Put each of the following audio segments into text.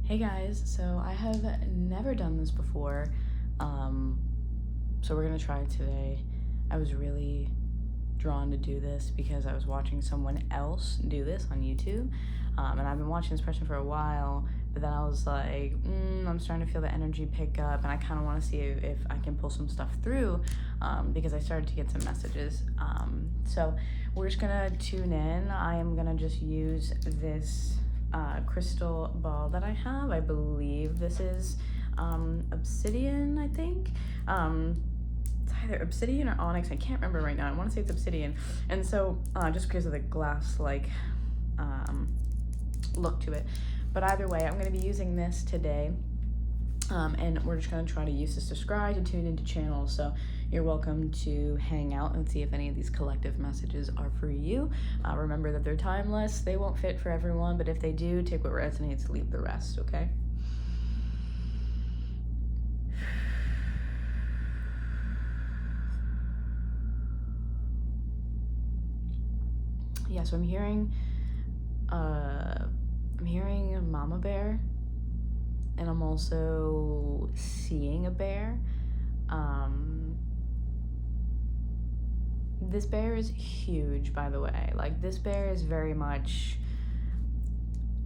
Hey guys, so I have never done this before, so we're gonna try it today. I was really drawn to do this because I was watching someone else do this on YouTube, and I've been watching this person for a while, but then I was like, I'm starting to feel the energy pick up, and I kind of want to see if I can pull some stuff through, because I started to get some messages. So we're just gonna tune in. I am gonna just use this crystal ball that I have. I believe this is obsidian, I think. It's either obsidian or onyx. I can't remember right now. I want to say it's obsidian. And so just because of the glass like look to it. But either way, I'm going to be using this today. And we're just going to try to use this to scry, to tune into channels. So you're welcome to hang out and see if any of these collective messages are for you. Remember that they're timeless. They won't fit for everyone, but if they do, take what resonates, leave the rest, okay? Yeah, so I'm hearing mama bear, and I'm also seeing a bear. This bear is huge, by the way. Like, this bear is very much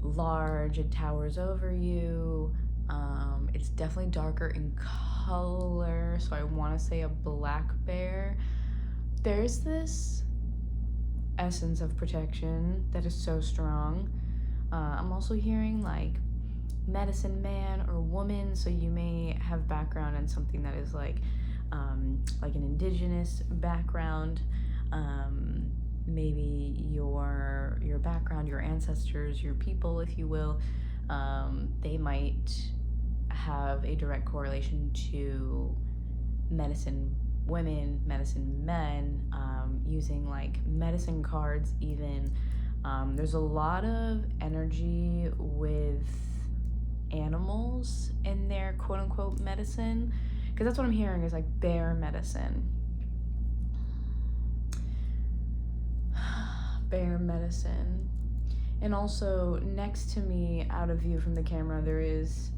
large. It towers over you. It's definitely darker in color, so I want to say a black bear. There's this essence of protection that is so strong. I'm also hearing like medicine man or woman, so you may have background in something that is like an indigenous background. Maybe your background, your ancestors, your people, if you will, they might have a direct correlation to medicine women, medicine men, using like medicine cards even. There's a lot of energy with animals in their quote unquote medicine, because that's what I'm hearing is like bear medicine. Bear medicine. And also next to me, out of view from the camera, there is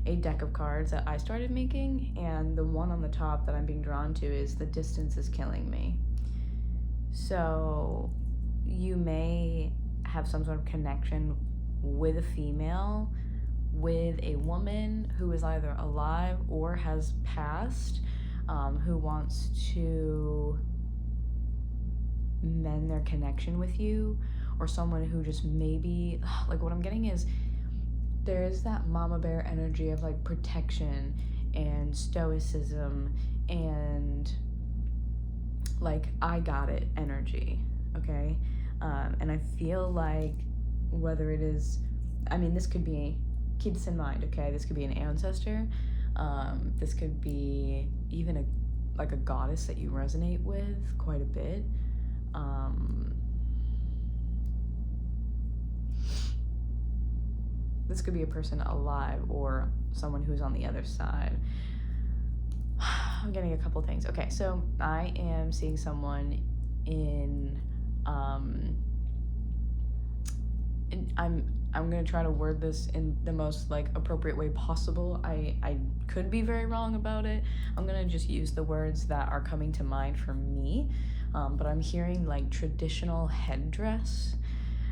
a deck of cards that I started making, and the one on the top that I'm being drawn to is the distance is killing me. So you may have some sort of connection with a female, with a woman who is either alive or has passed, who wants to mend their connection with you, or someone who just maybe, like, what I'm getting is there is that mama bear energy of like protection and stoicism and like I got it energy, okay? And I feel like whether it is, I mean, this could be, keep this in mind, okay? This could be an ancestor. This could be even a goddess that you resonate with quite a bit. This could be a person alive or someone who's on the other side. I'm getting a couple things. Okay, so I am seeing someone in I'm gonna try to word this in the most like appropriate way possible. I could be very wrong about it. I'm gonna just use the words that are coming to mind for me. But I'm hearing like traditional headdress.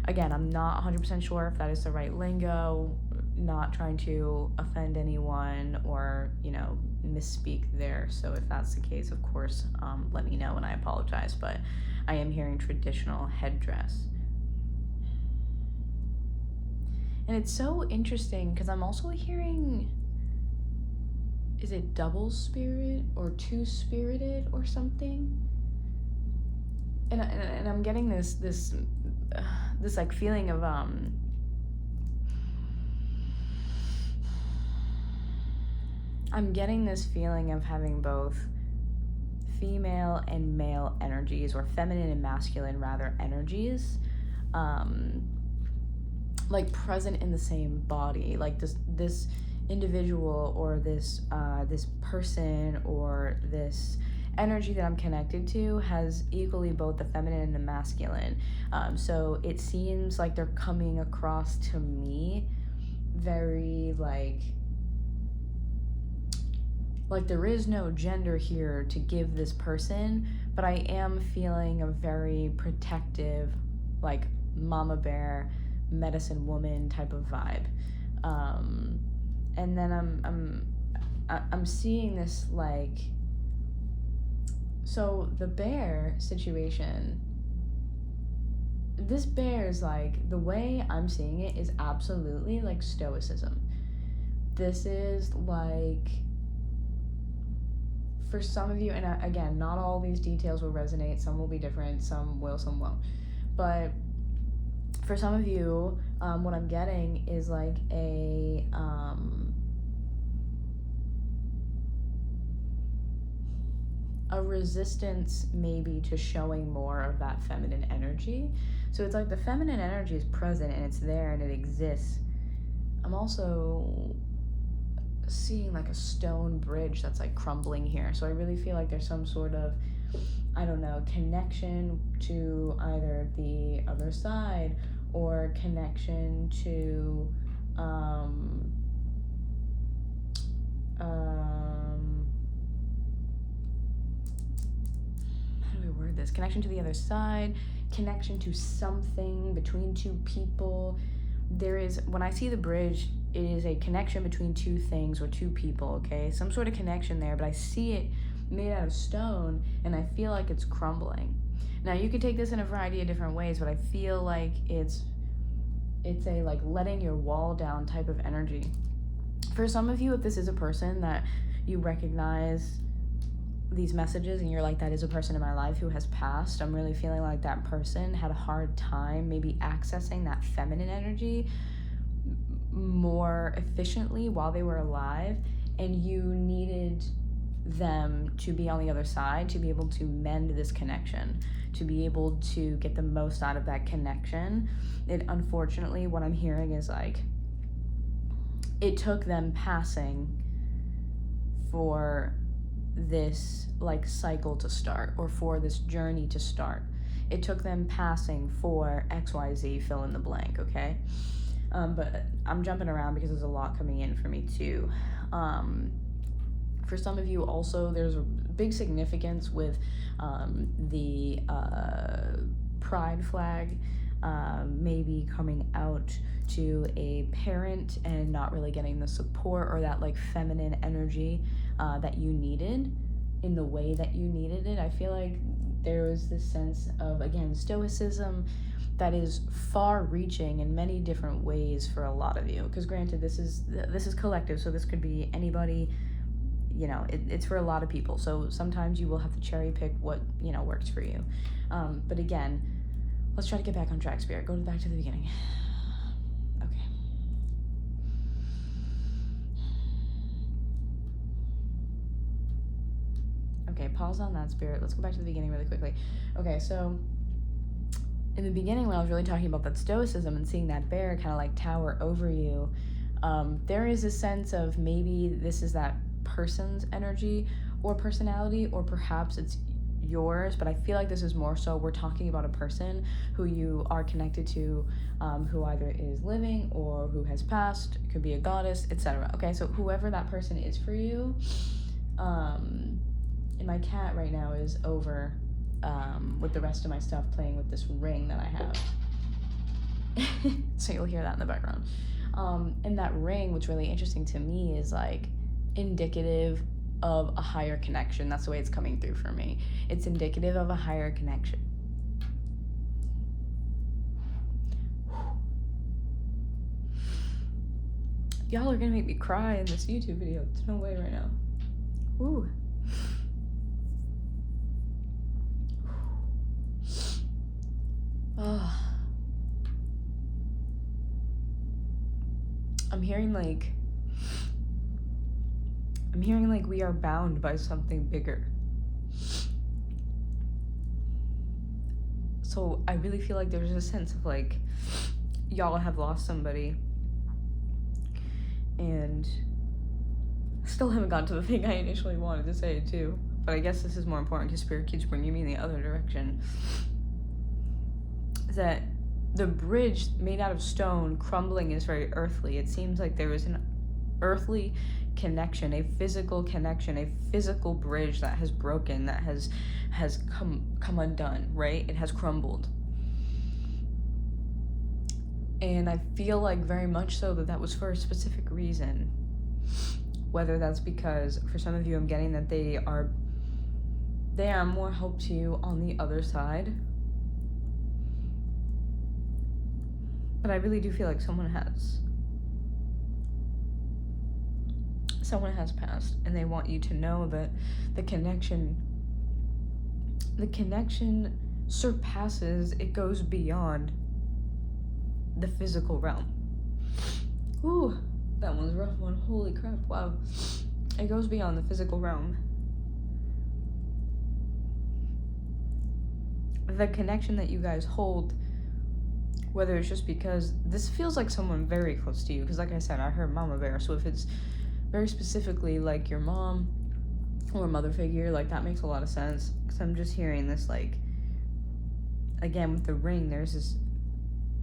Again, I'm not 100% sure if that is the right lingo, not trying to offend anyone or, misspeak there. So if that's the case, of course, let me know and I apologize, but I am hearing traditional headdress. And it's so interesting because I'm also hearing, is it double spirit or two-spirited or something? And I'm getting this like feeling of I'm getting this feeling of having both female and male energies, or feminine and masculine rather energies, like present in the same body. Like this individual or this person or this energy that I'm connected to has equally both the feminine and the masculine. So it seems like they're coming across to me very like there is no gender here to give this person, but I am feeling a very protective, like mama bear, medicine woman type of vibe. And then I'm seeing this like, so the bear situation, this bear is like, the way I'm seeing it is absolutely like stoicism. This is like, for some of you, and again, not all these details will resonate, some will be different, some will, some won't. But for some of you, what I'm getting is like a resistance maybe to showing more of that feminine energy. So it's like the feminine energy is present and it's there and it exists. I'm also seeing like a stone bridge that's like crumbling here. So I really feel like there's some sort of, I don't know, connection to either the other side or connection to how do I word this? Connection to the other side, connection to something between two people. There is, when I see the bridge, it is a connection between two things or two people, okay? Some sort of connection there, but I see it made out of stone and I feel like it's crumbling. Now you could take this in a variety of different ways, but I feel like it's a like letting your wall down type of energy. For some of you, if this is a person that you recognize these messages and you're like, that is a person in my life who has passed, I'm really feeling like that person had a hard time maybe accessing that feminine energy more efficiently while they were alive, and you needed them to be on the other side to be able to mend this connection, to be able to get the most out of that connection. It, unfortunately, what I'm hearing is like, it took them passing for this like cycle to start, or for this journey to start. It took them passing for XYZ, fill in the blank, okay? But I'm jumping around because there's a lot coming in for me too. For some of you also, there's a big significance with the pride flag maybe coming out to a parent and not really getting the support or that like feminine energy that you needed in the way that you needed it. I feel like there was this sense of, again, stoicism that is far-reaching in many different ways for a lot of you. Because granted, this is collective, so this could be anybody. You know, it's for a lot of people. So sometimes you will have to cherry pick what, you know, works for you. But again, let's try to get back on track, Spirit. Go back to the beginning. Okay. Okay, pause on that, Spirit. Let's go back to the beginning really quickly. Okay, so in the beginning, when I was really talking about that stoicism and seeing that bear kind of like tower over you, there is a sense of maybe this is that person's energy or personality, or perhaps it's yours, but I feel like this is more so we're talking about a person who you are connected to, who either is living or who has passed. It could be a goddess, etc. Okay, so whoever that person is for you, and my cat right now is over with the rest of my stuff playing with this ring that I have. So you'll hear that in the background. And that ring, what's really interesting to me is like indicative of a higher connection. That's the way it's coming through for me. It's indicative of a higher connection. Y'all are gonna make me cry in this YouTube video. There's no way right now. Ooh. Oh. I'm hearing like we are bound by something bigger. So I really feel like there's a sense of like y'all have lost somebody, and still haven't gotten to the thing I initially wanted to say too. But I guess this is more important because Spirit keeps bringing me in the other direction. That the bridge made out of stone crumbling is very earthly. It seems like there is an earthly connection, a physical connection, a physical bridge that has broken, that has come undone, right? It has crumbled. And I feel like very much so that was for a specific reason. Whether that's because for some of you I'm getting that they are more help to you on the other side. But I really do feel like someone has passed, and they want you to know that the connection surpasses, it goes beyond the physical realm. Ooh, that one's a rough one. Holy crap, wow. It goes beyond the physical realm. The connection that you guys hold, whether it's just because this feels like someone very close to you, because like I said, I heard mama bear, so if it's very specifically like your mom or a mother figure, like that makes a lot of sense, because I'm just hearing this, like, again with the ring, there's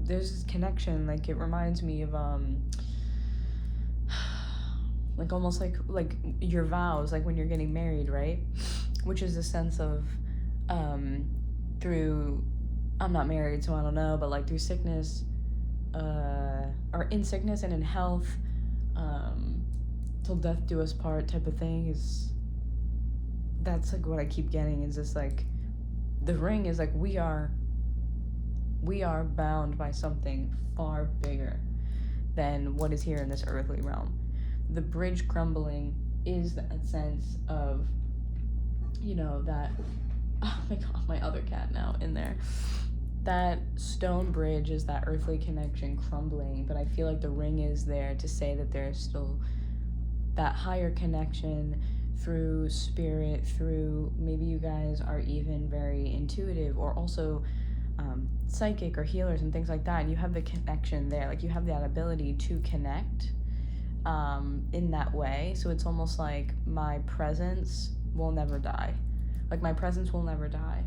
this connection, like it reminds me of like almost like your vows, like when you're getting married, right? Which is a sense of through, I'm not married so I don't know, but like through sickness or in sickness and in health, till death do us part type of thing. That's like what I keep getting, is this like the ring is like we are bound by something far bigger than what is here in this earthly realm. The bridge crumbling is that sense of, you know, that, oh my god, my other cat now in there. That stone bridge is that earthly connection crumbling, but I feel like the ring is there to say that there's still that higher connection through spirit, through maybe you guys are even very intuitive or also psychic or healers and things like that, and you have the connection there, like you have that ability to connect in that way. So it's almost like my presence will never die. Like my presence will never die.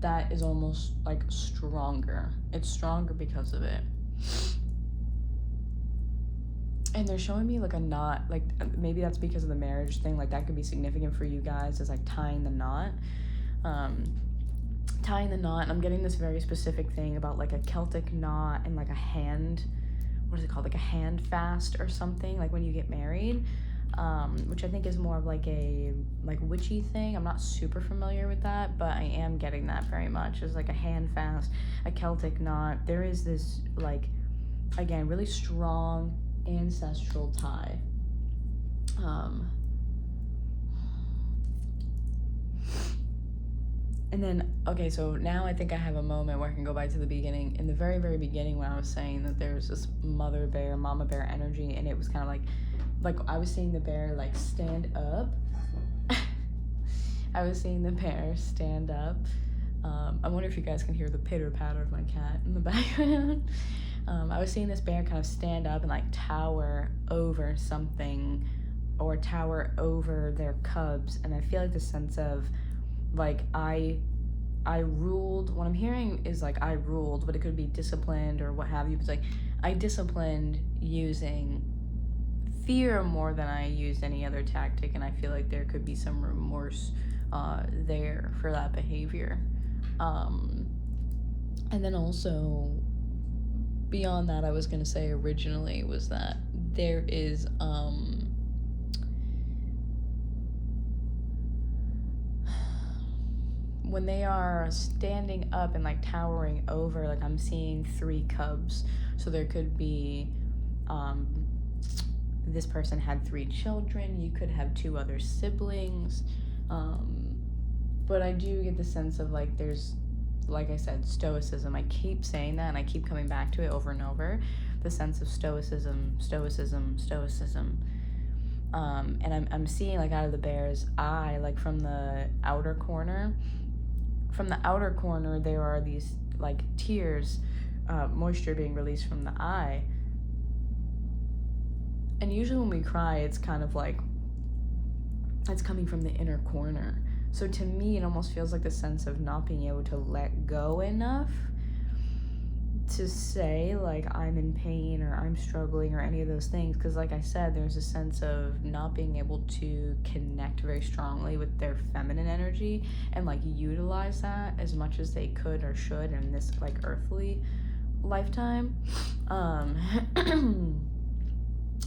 That is almost like stronger. It's stronger because of it. And they're showing me like a knot, like maybe that's because of the marriage thing, like that could be significant for you guys, is like tying the knot. Tying the knot, and I'm getting this very specific thing about like a Celtic knot and like a hand, what is it called, like a hand fast or something, like when you get married, which I think is more of like a like witchy thing. I'm not super familiar with that, but I am getting that very much as like a hand fast, a Celtic knot. There is this like, again, really strong ancestral tie. And then, okay, so now I think I have a moment where I can go back to the beginning. In the very, very beginning, when I was saying that there's this mother bear, mama bear energy, and it was kind of like I was seeing the bear like stand up. I was seeing the bear stand up. I wonder if you guys can hear the pitter patter of my cat in the background. I was seeing this bear kind of stand up and like tower over something, or tower over their cubs, and I feel like the sense of like I ruled. What I'm hearing is like I ruled, but it could be disciplined or what have you. It's like I disciplined using fear more than I used any other tactic, and I feel like there could be some remorse there for that behavior. And then also beyond that, I was gonna say originally was that there is when they are standing up and like towering over, like I'm seeing 3 cubs. So there could be this person had 3 children, you could have 2 other siblings, but I do get the sense of like there's, like I said, stoicism. I keep saying that and I keep coming back to it over and over, the sense of stoicism. And I'm seeing like out of the bear's eye, like from the outer corner there are these like tears, moisture being released from the eye. And usually when we cry, it's kind of like it's coming from the inner corner. So to me, it almost feels like the sense of not being able to let go enough to say like I'm in pain or I'm struggling or any of those things, because like I said, there's a sense of not being able to connect very strongly with their feminine energy and like utilize that as much as they could or should in this like earthly lifetime.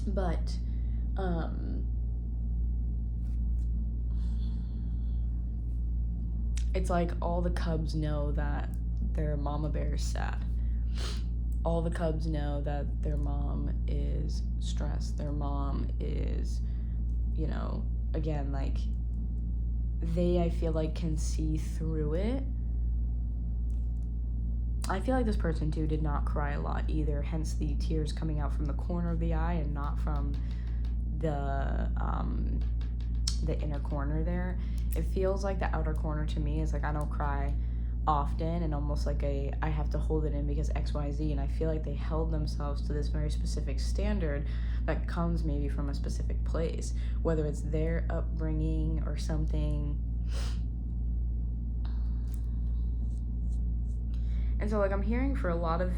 But it's like all the cubs know that their mama bear is sad. All the cubs know that their mom is stressed. Their mom is, you know, again, like, they, I feel like, can see through it. I feel like this person, too, did not cry a lot either, hence the tears coming out from the corner of the eye and not from the inner corner there. It feels like the outer corner to me is like I don't cry often, and almost like I have to hold it in because XYZ, and I feel like they held themselves to this very specific standard that comes maybe from a specific place, whether it's their upbringing or something. And so like I'm hearing for a lot of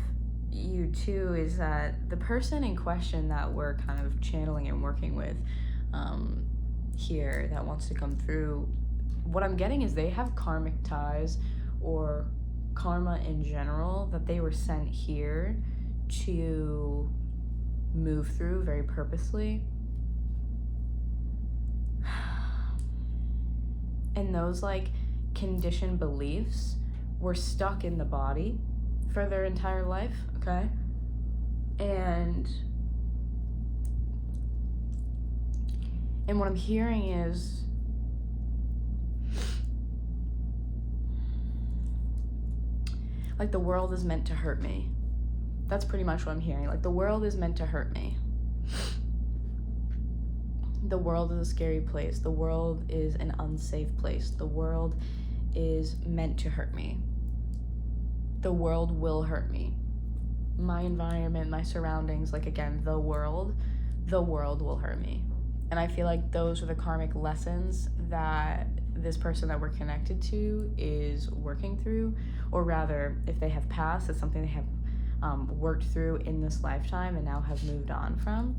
you too is that the person in question that we're kind of channeling and working with here that wants to come through, what I'm getting is they have karmic ties or karma in general that they were sent here to move through very purposely. And those like conditioned beliefs were stuck in the body for their entire life, okay? And what I'm hearing is like the world is meant to hurt me. That's pretty much what I'm hearing. Like the world is meant to hurt me. The world is a scary place. The world is an unsafe place. The world is meant to hurt me. The world will hurt me. My environment, my surroundings, like again, the world will hurt me. And I feel like those are the karmic lessons that this person that we're connected to is working through, or rather, if they have passed, it's something they have worked through in this lifetime and now have moved on from.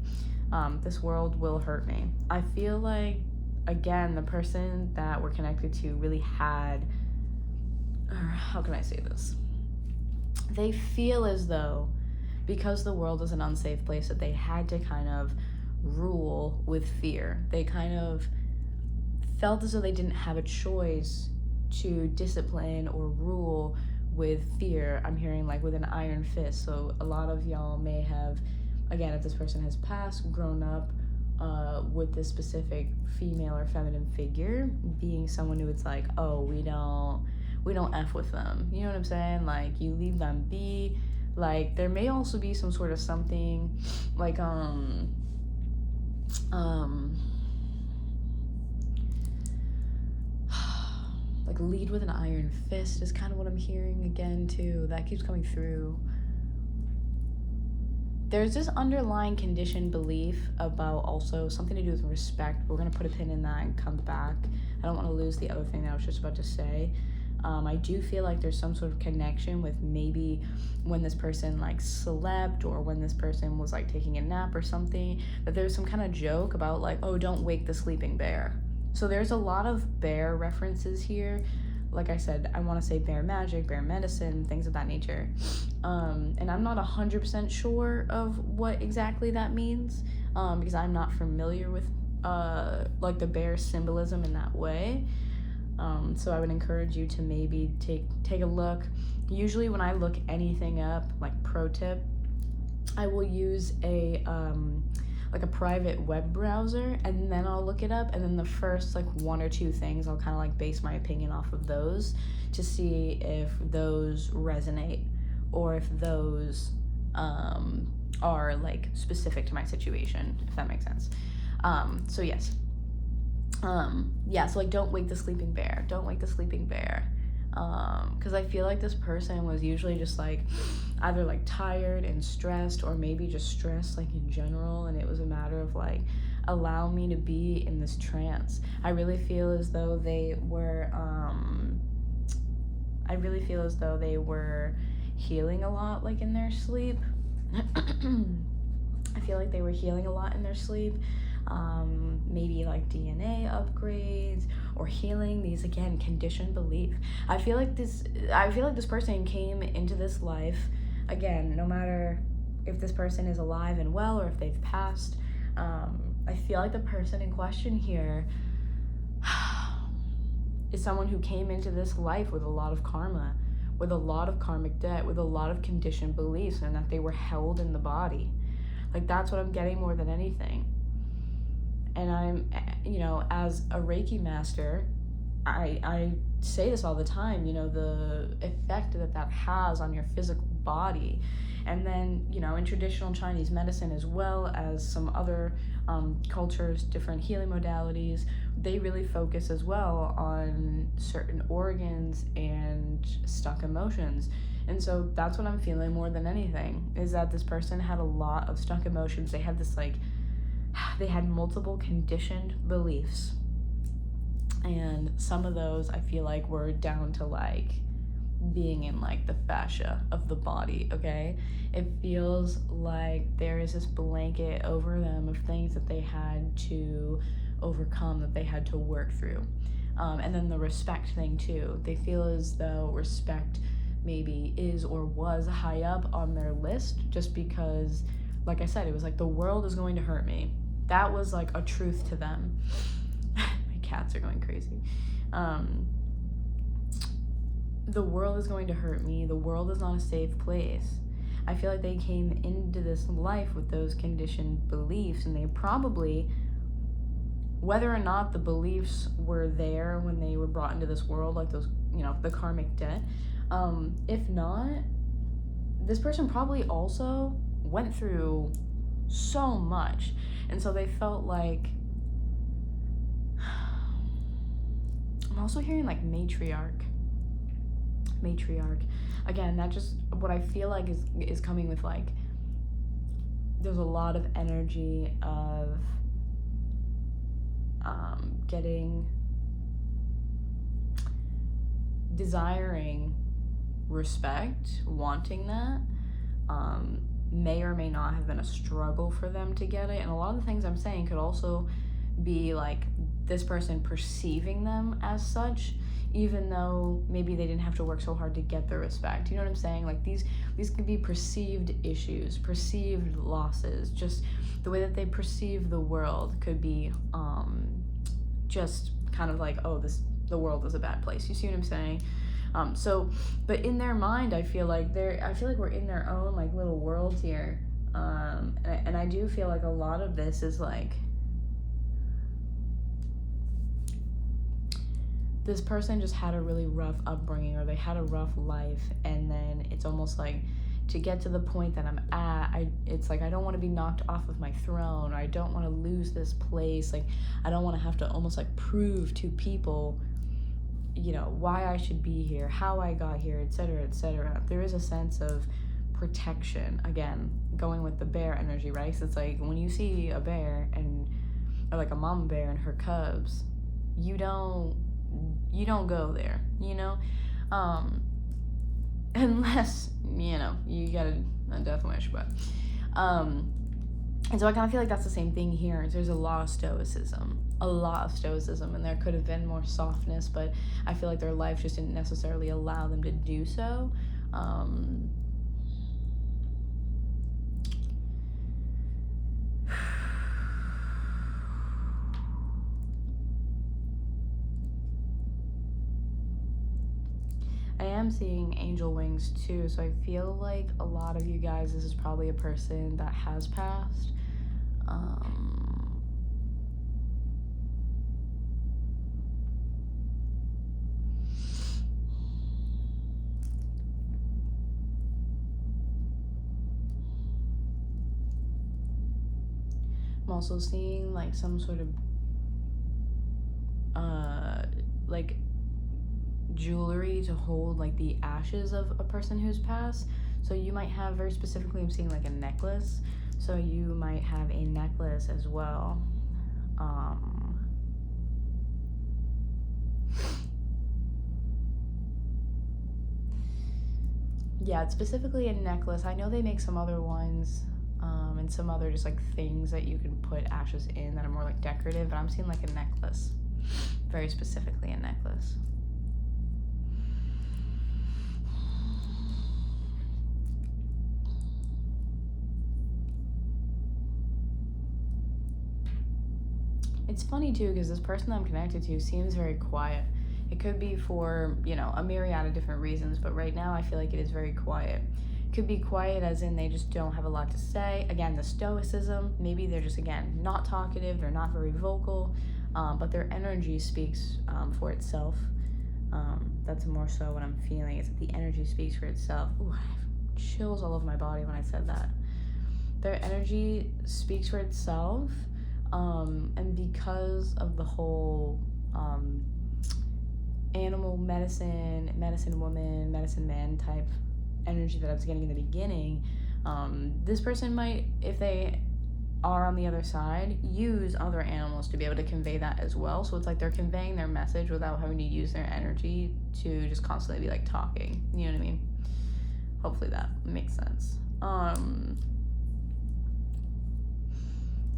This world will hurt me. I feel like, again, the person that we're connected to really had, or how can I say this? They feel as though, because the world is an unsafe place, that they had to kind of rule with fear. They kind of felt as though they didn't have a choice to discipline or rule with fear. I'm hearing like with an iron fist. So a lot of y'all may have, again, if this person has passed, grown up with this specific female or feminine figure, being someone who it's like, oh, we don't F with them. You know what I'm saying? Like, you leave them be. Like, there may also be some sort of something like like lead with an iron fist is kind of what I'm hearing again too. That keeps coming through. There's this underlying conditioned belief about also something to do with respect. We're gonna put a pin in that and come back. I don't want to lose the other thing that I was just about to say. I do feel like there's some sort of connection with maybe when this person like slept, or when this person was like taking a nap or something, that there's some kind of joke about like, oh, don't wake the sleeping bear. So there's a lot of bear references here. Like I said, I want to say bear magic, bear medicine, things of that nature. And I'm not 100% sure of what exactly that means, because I'm not familiar with like the bear symbolism in that way. So I would encourage you to maybe take a look. Usually when I look anything up, like pro tip, I will use a like a private web browser, and then I'll look it up, and then the first like one or two things I'll kind of like base my opinion off of those to see if those resonate or if those are like specific to my situation, if that makes sense. So yes. Yeah, so like, don't wake the sleeping bear. Don't wake the sleeping bear. Because I feel like this person was usually just like either like tired and stressed, or maybe just stressed like in general, and it was a matter of like, allow me to be in this trance. I really feel as though they were healing a lot, like in their sleep. I feel like they were healing a lot in their sleep. Maybe like DNA upgrades or healing these, again, conditioned belief. I feel like this person came into this life, again, no matter if this person is alive and well or if they've passed. I feel like the person in question here is someone who came into this life with a lot of karma, with a lot of karmic debt, with a lot of conditioned beliefs, and that they were held in the body. Like, that's what I'm getting more than anything. And I'm, as a Reiki master, I say this all the time, the effect that has on your physical body. And then, in traditional Chinese medicine, as well as some other cultures, different healing modalities, they really focus as well on certain organs and stuck emotions. And so that's what I'm feeling more than anything, is that this person had a lot of stuck emotions. They had this, they had multiple conditioned beliefs. And some of those I feel like were down to being in the fascia of the body, okay? It feels like there is this blanket over them of things that they had to overcome, that they had to work through. And then the respect thing too. They feel as though respect maybe is or was high up on their list, just because, like I said, it was the world is going to hurt me. That was a truth to them. My cats are going crazy. The world is going to hurt me. The world is not a safe place. I feel like they came into this life with those conditioned beliefs, and they probably, whether or not the beliefs were there when they were brought into this world, those, the karmic debt, if not, this person probably also went through so much, and so they felt like, I'm also hearing matriarch. Again, that just, what I feel like is coming with there's a lot of energy of desiring respect, wanting that, may or may not have been a struggle for them to get it. And a lot of the things I'm saying could also be this person perceiving them as such, even though maybe they didn't have to work so hard to get the respect. You know what I'm saying? These could be perceived issues, perceived losses, just the way that they perceive the world could be just kind of the world is a bad place. You see what I'm saying? But in their mind, I feel like we're in their own little world here. And I do feel like a lot of this is this person just had a really rough upbringing, or they had a rough life, and then it's almost to get to the point that I'm at, it's I don't want to be knocked off of my throne, or I don't want to lose this place. I don't want to have to almost prove to people, why I should be here, how I got here, etc., etc. There is a sense of protection, again, going with the bear energy, right? So it's when you see a bear or a mama bear and her cubs, you don't go there, unless, you got a death wish, but, and so I kind of feel like that's the same thing here. There's a lot of stoicism, and there could have been more softness, but I feel like their life just didn't necessarily allow them to do so. I am seeing angel wings too, so I feel like a lot of you guys, this is probably a person that has passed. I'm also seeing some sort of jewelry to hold the ashes of a person who's passed. So you might have, very specifically, I'm seeing a necklace, so you might have a necklace as well. Yeah, it's specifically a necklace. I know they make some other ones, and some other just like things that you can put ashes in that are more like decorative, but I'm seeing like a necklace. Very specifically a necklace. It's funny too, because this person I'm connected to seems very quiet. It could be for, a myriad of different reasons, but right now I feel like it is very quiet. It could be quiet as in they just don't have a lot to say. Again, the stoicism, maybe they're just, again, not talkative, they're not very vocal, but their energy speaks for itself. That's more so what I'm feeling, is that the energy speaks for itself. Ooh, I have chills all over my body when I said that. Their energy speaks for itself, and because of the whole animal medicine woman, medicine man type energy that I was getting in the beginning, this person might, if they are on the other side, use other animals to be able to convey that as well. So it's like they're conveying their message without having to use their energy to just constantly be like talking. You know what I mean? Hopefully that makes sense.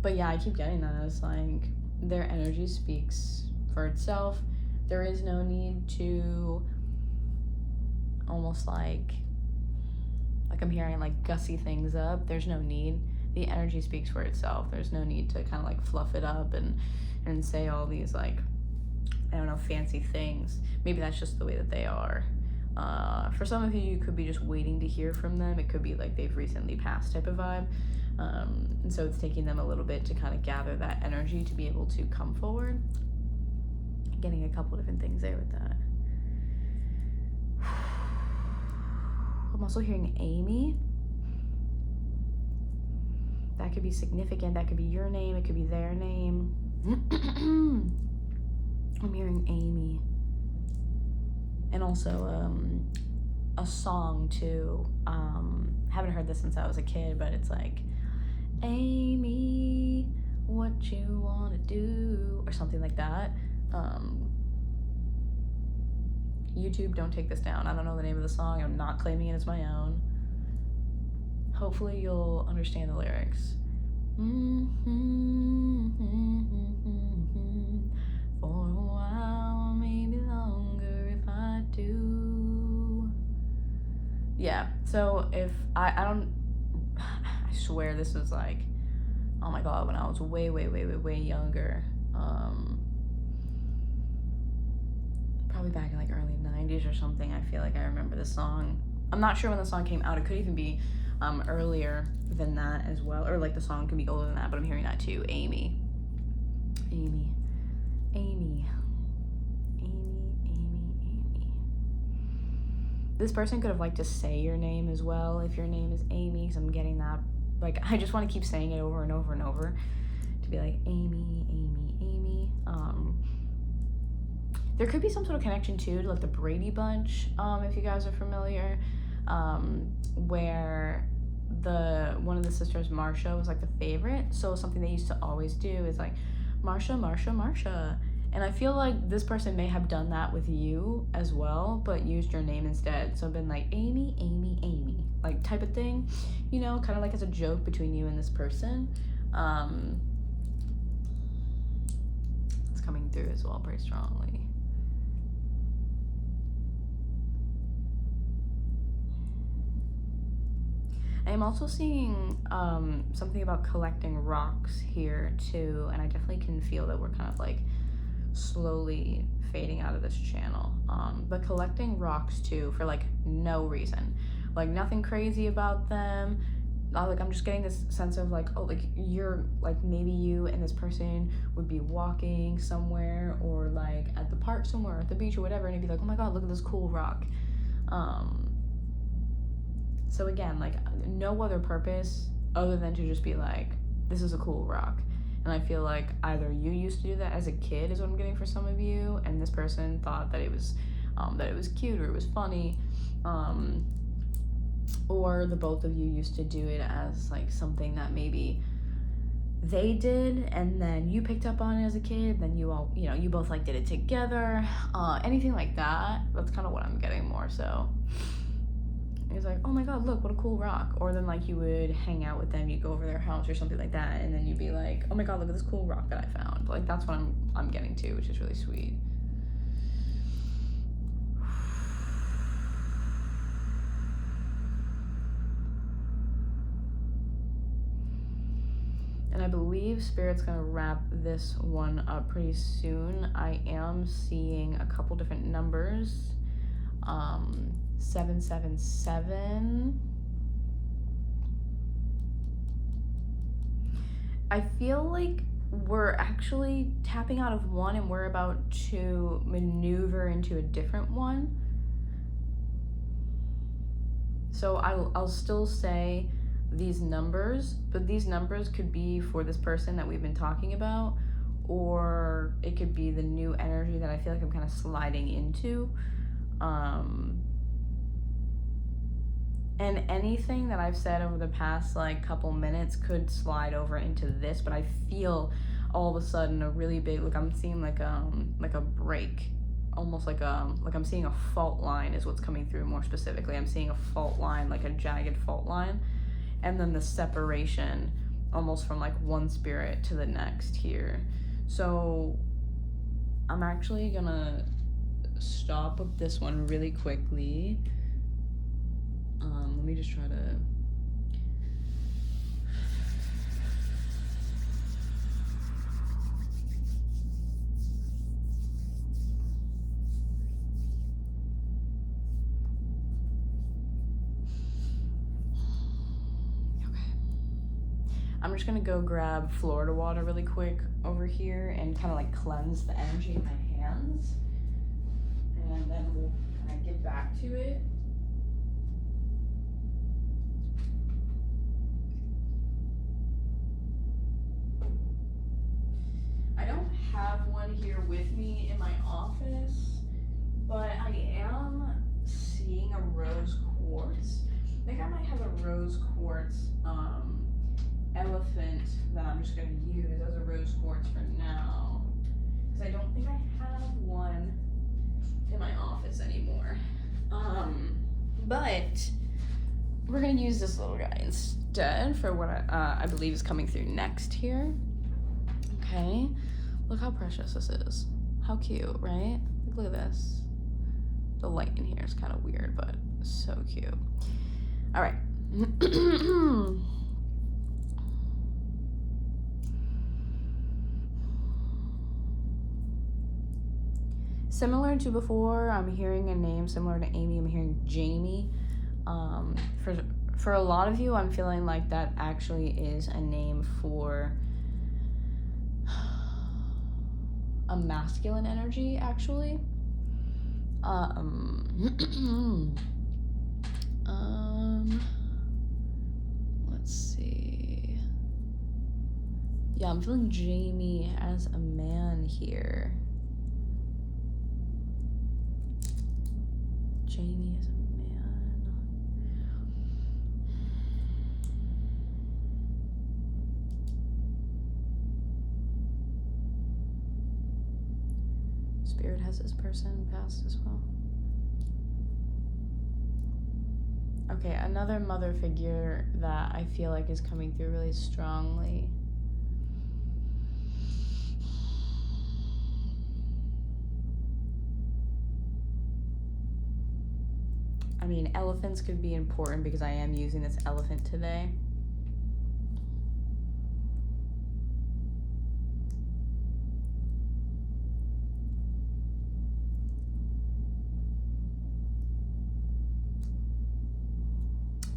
But yeah, I keep getting that. It's like their energy speaks for itself. There is no need to almost like I'm hearing like gussy things up. There's no need. The energy speaks for itself. There's no need to kind of like fluff it up and say all these like, I don't know, fancy things. Maybe that's just the way that they are. For some of you, you could be just waiting to hear from them. It could be like they've recently passed type of vibe. And so it's taking them a little bit to kind of gather that energy to be able to come forward. Getting a couple different things there with that. I'm also hearing Amy. That could be significant. That could be your name. It could be their name. I'm hearing Amy. And also a song too. Haven't heard this since I was a kid, but it's like, Amy, what you wanna do, or something like that. YouTube, don't take this down. I don't know the name of the song. I'm not claiming it as my own. Hopefully you'll understand the lyrics. For a while, maybe longer if I do. Yeah, so if I don't, I swear this was like, oh my god, when I was way younger. Probably back in like early 90s or something. I feel like I remember the song. I'm not sure when the song came out. It could even be earlier than that as well, or like the song could be older than that, but I'm hearing that too. Amy. This person could have liked to say your name as well if your name is Amy, because I'm getting that. Like, I just want to keep saying it over and over and over to be like, Amy. There could be some sort of connection too to like the Brady Bunch, if you guys are familiar, where one of the sisters, Marsha, was like the favorite. So something they used to always do is like, Marsha. And I feel like this person may have done that with you as well, but used your name instead. So been like, Amy, like type of thing, kind of like as a joke between you and this person. It's coming through as well pretty strongly. I'm also seeing something about collecting rocks here too, and I definitely can feel that we're kind of like slowly fading out of this channel. But collecting rocks too for like no reason, like nothing crazy about them. Like I'm just getting this sense of like, oh, like you're like, maybe you and this person would be walking somewhere, or like at the park somewhere, or at the beach or whatever, and you'd be like, oh my god, look at this cool rock. So again, like no other purpose other than to just be like, this is a cool rock. And I feel like either you used to do that as a kid is what I'm getting for some of you, and this person thought that it was cute or it was funny, or the both of you used to do it as like something that maybe they did and then you picked up on it as a kid, then you all, you both like did it together, anything like that. That's kind of what I'm getting more so. It's like, oh my god, look, what a cool rock. Or then like you would hang out with them, you'd go over their house or something like that, and then you'd be like, oh my god, look at this cool rock that I found. Like that's what I'm getting to, which is really sweet. And I believe Spirit's gonna wrap this one up pretty soon. I am seeing a couple different numbers. 777. I feel like we're actually tapping out of one and we're about to maneuver into a different one. So I'll still say these numbers, but these numbers could be for this person that we've been talking about, or it could be the new energy that I feel like I'm kind of sliding into. And anything that I've said over the past like couple minutes could slide over into this, but I feel all of a sudden a really big, like I'm seeing like a break, almost like I'm seeing a fault line is what's coming through more specifically. I'm seeing a fault line, like a jagged fault line, and then the separation almost from like one spirit to the next here. So I'm actually gonna stop with this one really quickly. Let me just try to I'm just gonna go grab Florida water really quick over here and kind of like cleanse the energy in my hands, and then we'll kind of get back to it. I don't have one here with me in my office, but I am seeing a rose quartz. I think I might have a rose quartz elephant that I'm just going to use as a rose quartz for now, because I don't think I have one in my office anymore. But we're going to use this little guy instead for what I believe is coming through next here. Okay, look how precious this is. How cute, right? Look at this. The light in here is kind of weird, but so cute. All right. Similar to before, I'm hearing a name similar to Amy. I'm hearing Jamie. For a lot of you, I'm feeling like that actually is a name for a masculine energy, actually. Let's see. Yeah, I'm feeling Jamie as a man here. Jamie is a man. Spirit has this person passed as well. Okay, another mother figure that I feel like is coming through really strongly. I mean, elephants could be important because I am using this elephant today.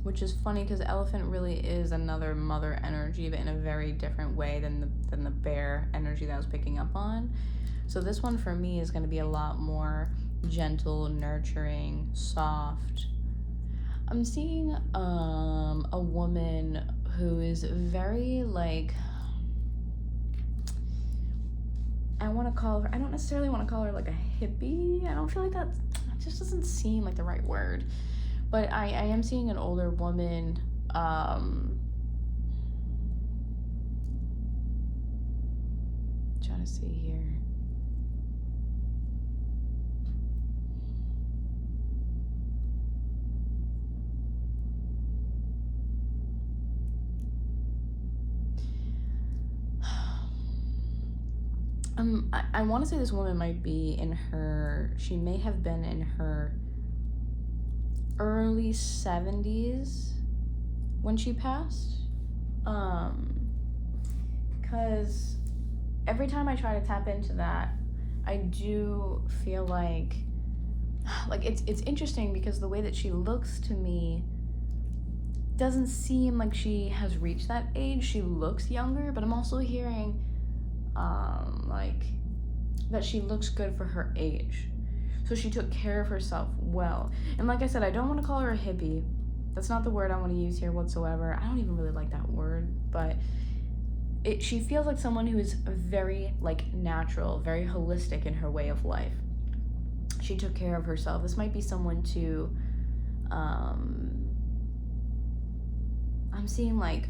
Which is funny because elephant really is another mother energy, but in a very different way than the bear energy that I was picking up on. So this one for me is going to be a lot more gentle, nurturing, soft. I'm seeing a woman who is very like, I don't necessarily want to call her like a hippie. I don't feel like that just doesn't seem like the right word. But I am seeing an older woman, trying to see here. I want to say this woman might be she may have been in her early 70s when she passed. Because every time I try to tap into that, I do feel like it's interesting because the way that she looks to me doesn't seem like she has reached that age. She looks younger, but I'm also hearing like that she looks good for her age. So she took care of herself well. And like I said, I don't want to call her a hippie. That's not the word I want to use here whatsoever. I don't even really like that word, but she feels like someone who is very like natural, very holistic in her way of life. She took care of herself. This might be someone to I'm seeing like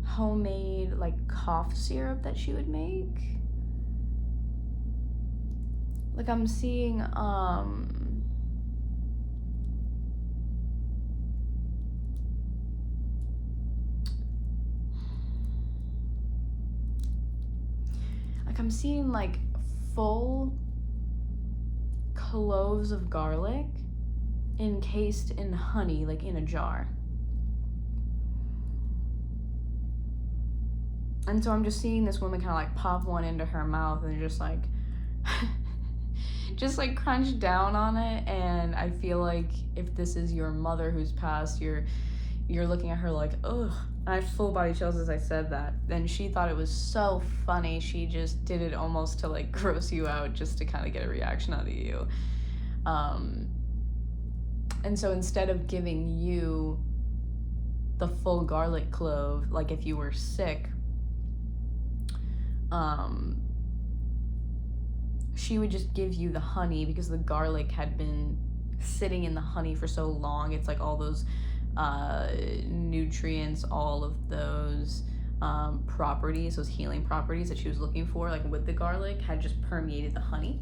homemade like cough syrup that she would make. Like I'm seeing like full cloves of garlic encased in honey, like in a jar. And so I'm just seeing this woman kind of like pop one into her mouth and just like just like crunch down on it. And I feel like if this is your mother who's passed, you're looking at her like, ugh. And I have full body chills as I said that. And she thought it was so funny. She just did it almost to like gross you out just to kind of get a reaction out of you. And so instead of giving you the full garlic clove, like if you were sick, she would just give you the honey because the garlic had been sitting in the honey for so long. It's like all those nutrients, all of those properties, those healing properties that she was looking for, like with the garlic, had just permeated the honey.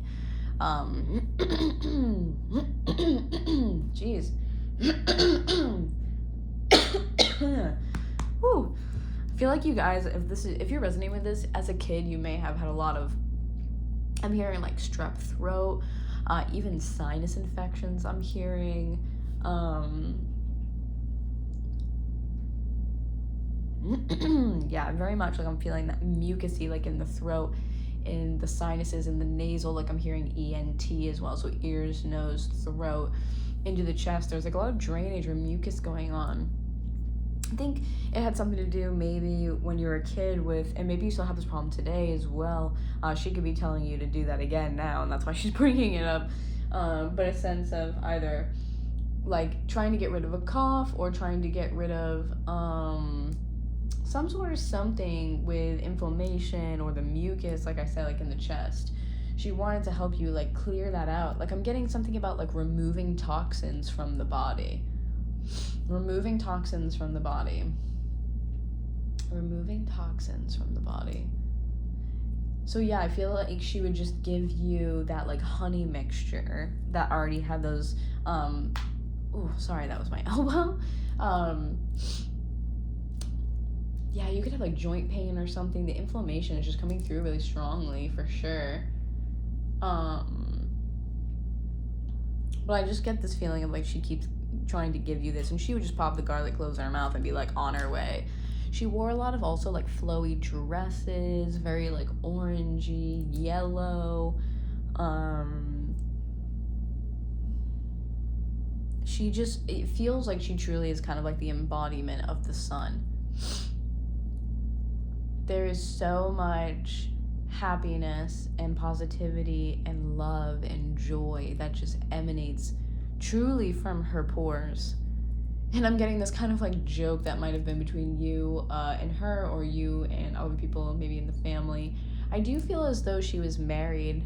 Jeez. Whew. I feel like you guys, if you're resonating with this, as a kid, you may have had a lot of, I'm hearing like strep throat, even sinus infections. I'm hearing, yeah, very much like I'm feeling that mucusy, like in the throat, in the sinuses, in the nasal, like I'm hearing ENT as well, so ears, nose, throat, into the chest. There's like a lot of drainage or mucus going on. I think it had something to do maybe when you were a kid with, and maybe you still have this problem today as well. She could be telling you to do that again now, and that's why she's bringing it up. But a sense of either like trying to get rid of a cough or trying to get rid of some sort of something with inflammation or the mucus, like I said, like in the chest. She wanted to help you like clear that out. Like I'm getting something about like removing toxins from the body. Removing toxins from the body. Removing toxins from the body. So yeah, I feel like she would just give you that like honey mixture that already had those, oh, sorry, that was my elbow. Yeah, you could have like joint pain or something. The inflammation is just coming through really strongly for sure. But I just get this feeling of like she keeps trying to give you this, and she would just pop the garlic cloves in her mouth and be like on her way. She wore a lot of also like flowy dresses, very like orangey, yellow. It feels like she truly is kind of like the embodiment of the sun. There is so much happiness and positivity and love and joy that just emanates truly from her pores. And I'm getting this kind of like joke that might have been between you and her, or you and other people maybe in the family. I do feel as though she was married.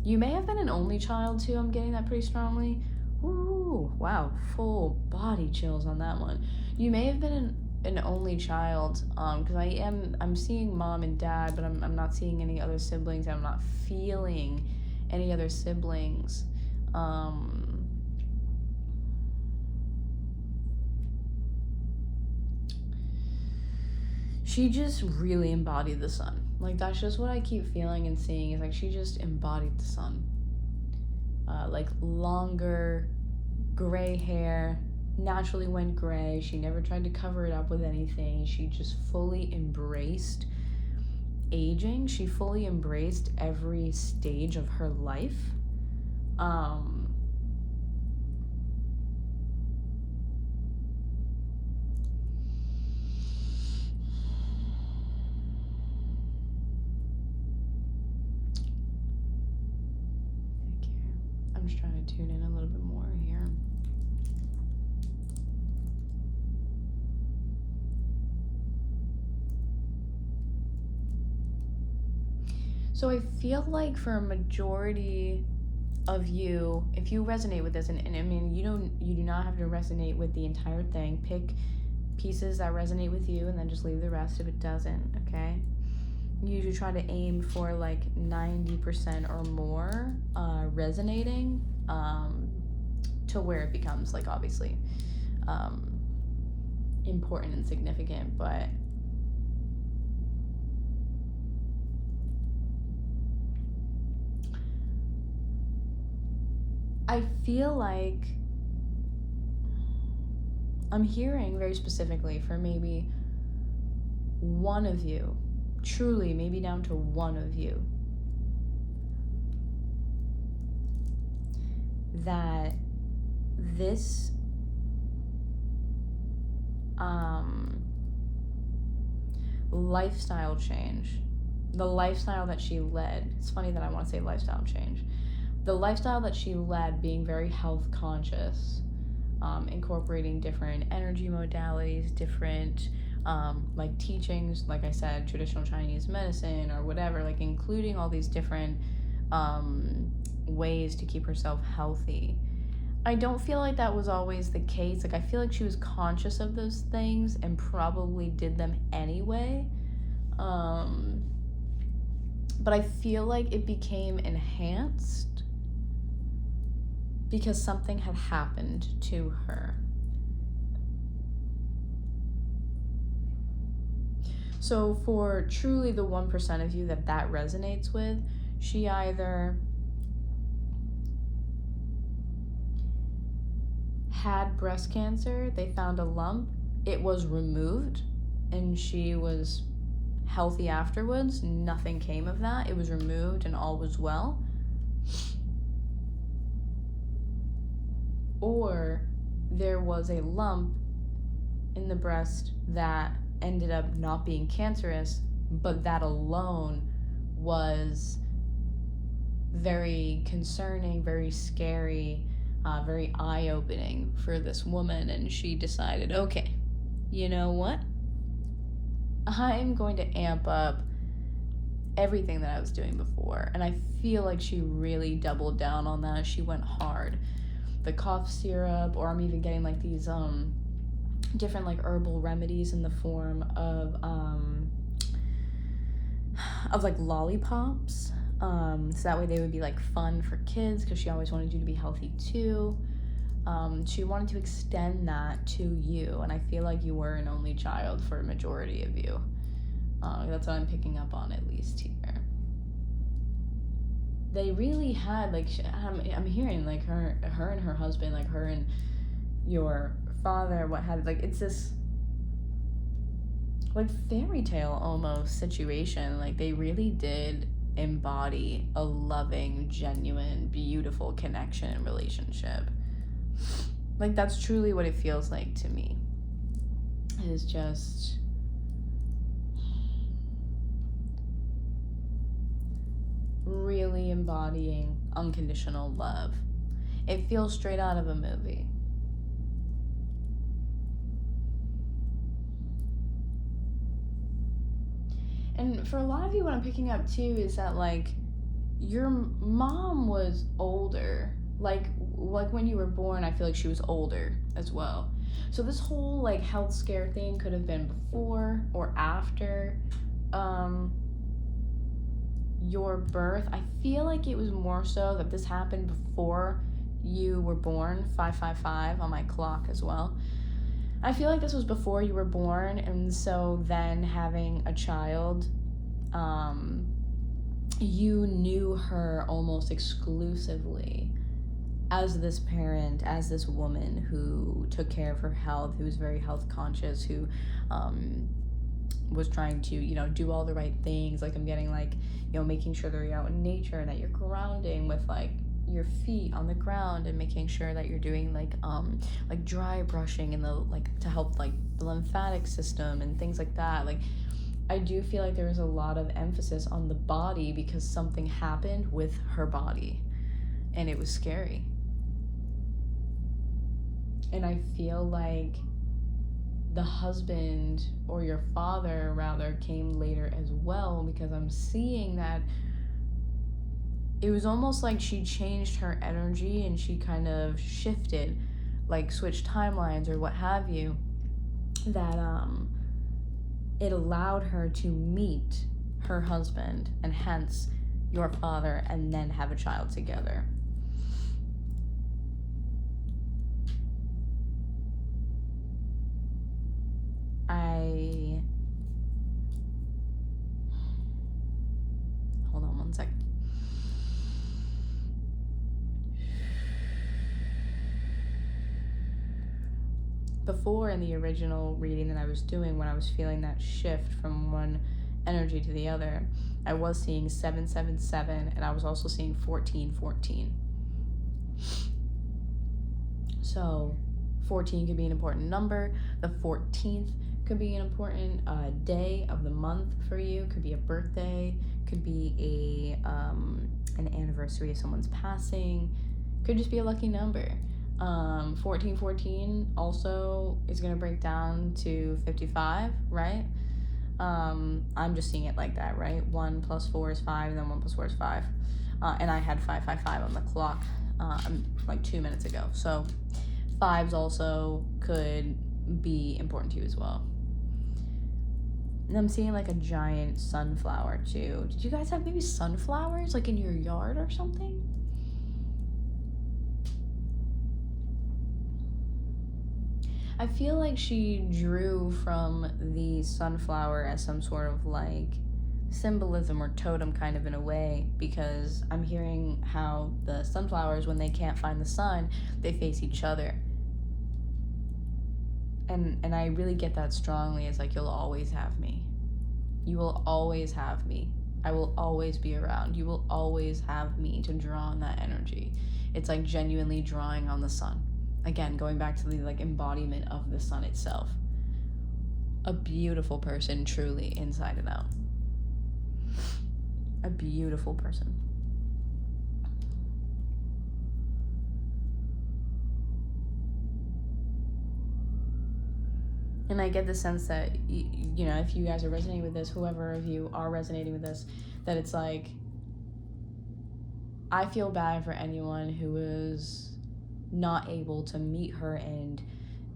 You may have been an only child too. I'm getting that pretty strongly. Ooh, wow, full body chills on that one. You may have been an only child, because I'm seeing mom and dad, but I'm not seeing any other siblings. I'm not feeling any other siblings. she just really embodied the sun. Like, that's just what I keep feeling and seeing, is like she just embodied the sun. Like, longer gray hair, naturally went gray. She never tried to cover it up with anything. She just fully embraced aging. She fully embraced every stage of her life. I'm just trying to tune in a little bit more here. So I feel like for a majority of you, if you resonate with this, and I mean, you do not have to resonate with the entire thing. Pick pieces that resonate with you and then just leave the rest if it doesn't, okay? You should try to aim for like 90% or more resonating, to where it becomes like obviously important and significant. But I feel like I'm hearing very specifically for maybe one of you, truly maybe down to one of you, that this lifestyle change, the lifestyle that she led, it's funny that I want to say lifestyle change, the lifestyle that she led, being very health conscious, incorporating different energy modalities, different like teachings, like I said, traditional Chinese medicine or whatever, like including all these different ways to keep herself healthy. I don't feel like that was always the case. Like, I feel like she was conscious of those things and probably did them anyway. But I feel like it became enhanced because something had happened to her. So for truly the 1% of you that resonates with, she either had breast cancer, they found a lump, it was removed, and she was healthy afterwards. Nothing came of that. It was removed and all was well. Or there was a lump in the breast that ended up not being cancerous, but that alone was very concerning, very scary, very eye-opening for this woman. And she decided, okay, you know what? I'm going to amp up everything that I was doing before. And I feel like she really doubled down on that. She went hard. The cough syrup, or I'm even getting like these different like herbal remedies in the form of like lollipops. So that way they would be like fun for kids, because she always wanted you to be healthy too. She wanted to extend that to you, and I feel like you were an only child for a majority of you. That's what I'm picking up on, at least here. They really had like I'm hearing like her and her husband, like her and your father, what had, like, it's this like fairy tale almost situation. Like, they really did embody a loving, genuine, beautiful connection and relationship. Like, that's truly what it feels like to me. It is just really embodying unconditional love. It feels straight out of a movie. And for a lot of you, what I'm picking up too is that, like, your mom was older. Like when you were born, I feel like she was older as well. So this whole like health scare thing could have been before or after your birth. I feel like it was more so that this happened before you were born. 555 on my clock as well. I feel like this was before you were born, and so then having a child, you knew her almost exclusively as this parent, as this woman who took care of her health, who was very health conscious, who was trying to, do all the right things. Like, I'm getting, like, making sure that you're out in nature and that you're grounding with, like, your feet on the ground, and making sure that you're doing, like dry brushing and to help, like, the lymphatic system and things like that. Like, I do feel like there was a lot of emphasis on the body because something happened with her body, and it was scary. And I feel like the husband, or your father rather, came later as well, because I'm seeing that it was almost like she changed her energy and she kind of shifted, like switched timelines or what have you, that it allowed her to meet her husband, and hence your father, and then have a child together. Hold on one sec. Before, in the original reading that I was doing, when I was feeling that shift from one energy to the other, I was seeing 777, and I was also seeing 1414. So 14 could be an important number. The 14th could be an important day of the month for you. Could be a birthday, could be an anniversary of someone's passing, could just be a lucky number. 1414 also is going to break down to 55, right? I'm just seeing it like that, right? 1 plus 4 is 5, and then 1 plus 4 is 5. And I had 555 on the clock like 2 minutes ago. So 5s also could be important to you as well. And I'm seeing like a giant sunflower too. Did you guys have maybe sunflowers like in your yard or something? I feel like she drew from the sunflower as some sort of like symbolism or totem, kind of, in a way, because I'm hearing how the sunflowers, when they can't find the sun, they face each other. And I really get that strongly. It's like, you'll always have me. You will always have me. I will always be around. You will always have me to draw on that energy. It's like genuinely drawing on the sun. Again, going back to the like embodiment of the sun itself. A beautiful person, truly, inside and out. A beautiful person. And I get the sense that, if you guys are resonating with this, whoever of you are resonating with this, that it's like, I feel bad for anyone who is not able to meet her and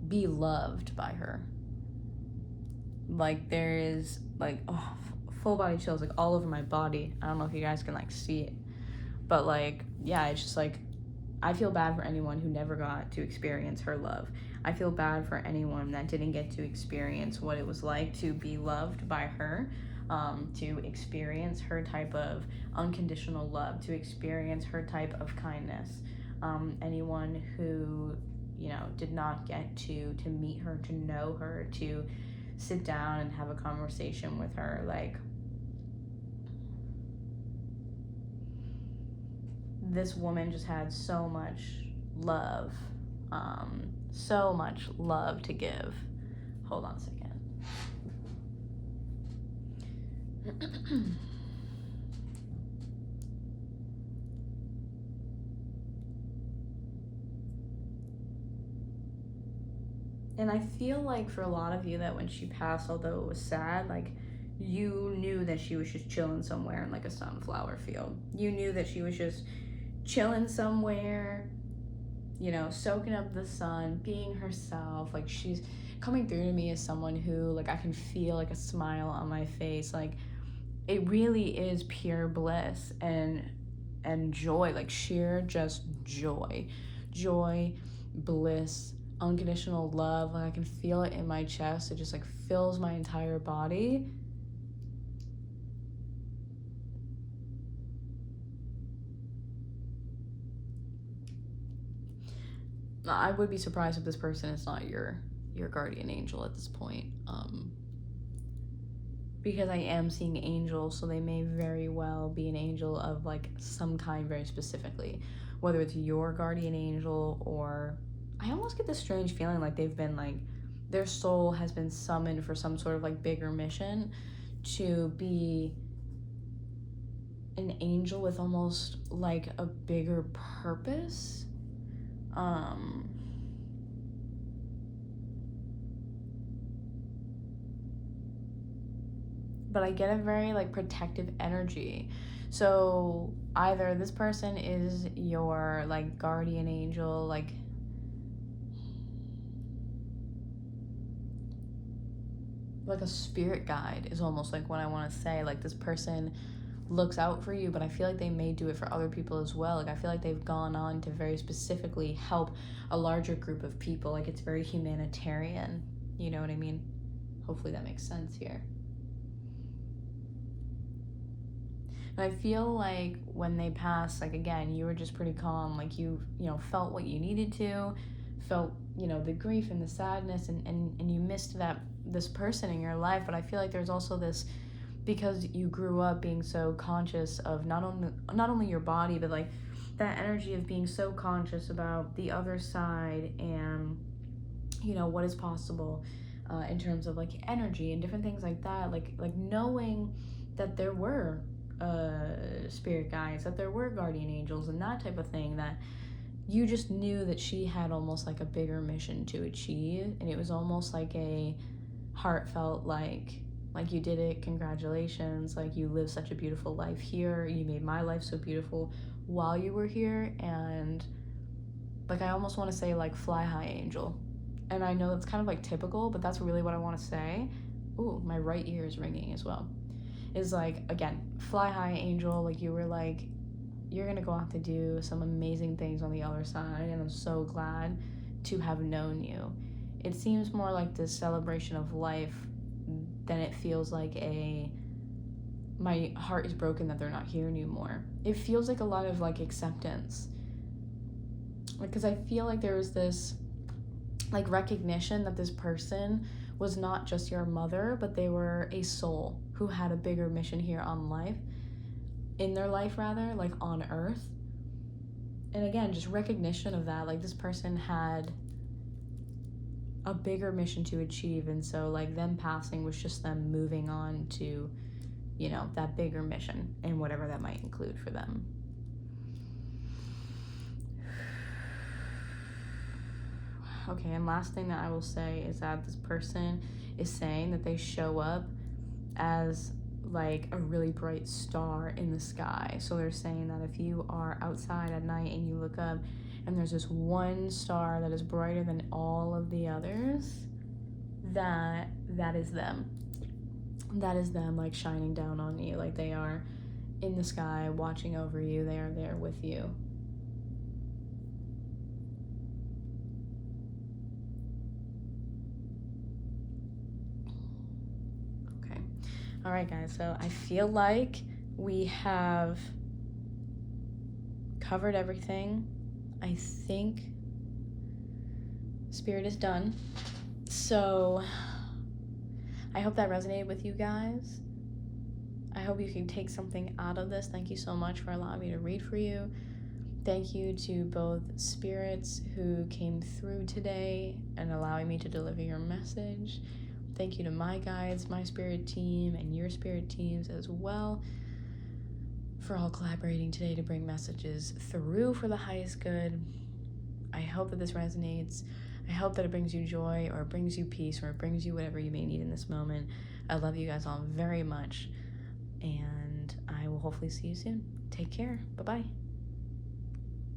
be loved by her. Like, there is, like, full body chills, like, all over my body. I don't know if you guys can, like, see it. But, like, yeah, it's just, like, I feel bad for anyone who never got to experience her love. I feel bad for anyone that didn't get to experience what it was like to be loved by her, to experience her type of unconditional love, to experience her type of kindness. Anyone who, did not get to meet her, to know her, to sit down and have a conversation with her. Like, this woman just had so much love, to give. Hold on a second. And I feel like for a lot of you that when she passed, although it was sad, like, you knew that she was just chilling somewhere in like a sunflower field. You knew that she was just chilling somewhere, soaking up the sun, being herself. Like, she's coming through to me as someone who, like, I can feel like a smile on my face. Like, it really is pure bliss and joy, like sheer just joy, bliss, unconditional love. Like I can feel it in my chest. It just like fills my entire body. I would be surprised if this person is not your guardian angel at this point. Because I am seeing angels, so they may very well be an angel of like some kind very specifically. Whether it's your guardian angel, or I almost get this strange feeling like they've been like, their soul has been summoned for some sort of like bigger mission to be an angel with almost like a bigger purpose. But I get a very like protective energy. So either this person is your like guardian angel, like a spirit guide is almost like what I want to say. Like this person looks out for you, but I feel like they may do it for other people as well. Like I feel like they've gone on to very specifically help a larger group of people. Like it's very humanitarian, you know what I mean? Hopefully that makes sense here. And I feel like when they pass, like again, you were just pretty calm. Like you felt what you needed to, felt, the grief and the sadness, and you missed this person in your life. But I feel like there's also this, because you grew up being so conscious of not only your body, but like that energy of being so conscious about the other side and what is possible in terms of like energy and different things like that, like knowing that there were spirit guides, that there were guardian angels and that type of thing, that you just knew that she had almost like a bigger mission to achieve, and it was almost like a heartfelt like you did it, congratulations, like you lived such a beautiful life here, you made my life so beautiful while you were here. And like I almost want to say like fly high angel, and I know that's kind of like typical, but that's really what I want to say. Ooh, my right ear is ringing as well. Is like, again, fly high angel, like you were like, you're gonna go out to do some amazing things on the other side, and I'm so glad to have known you. It seems more like this celebration of life than it feels like my heart is broken that they're not here anymore. It feels like a lot of like acceptance, because I feel like there was this like recognition that this person was not just your mother, but they were a soul who had a bigger mission here in their life, like on earth. And again, just recognition of that, like this person had a bigger mission to achieve, and so like them passing was just them moving on to, that bigger mission and whatever that might include for them. Okay, and last thing that I will say is that this person is saying that they show up as like a really bright star in the sky. So they're saying that if you are outside at night and you look up and there's this one star that is brighter than all of the others, that is them. That is them like shining down on you. Like they are in the sky watching over you. They are there with you. All right, guys, so I feel like we have covered everything. I think Spirit is done. So I hope that resonated with you guys. I hope you can take something out of this. Thank you so much for allowing me to read for you. Thank you to both spirits who came through today and allowing me to deliver your message. Thank you to my guides, my spirit team, and your spirit teams as well, for all collaborating today to bring messages through for the highest good. I hope that this resonates. I hope that it brings you joy, or it brings you peace, or it brings you whatever you may need in this moment. I love you guys all very much, and I will hopefully see you soon. Take care. Bye-bye.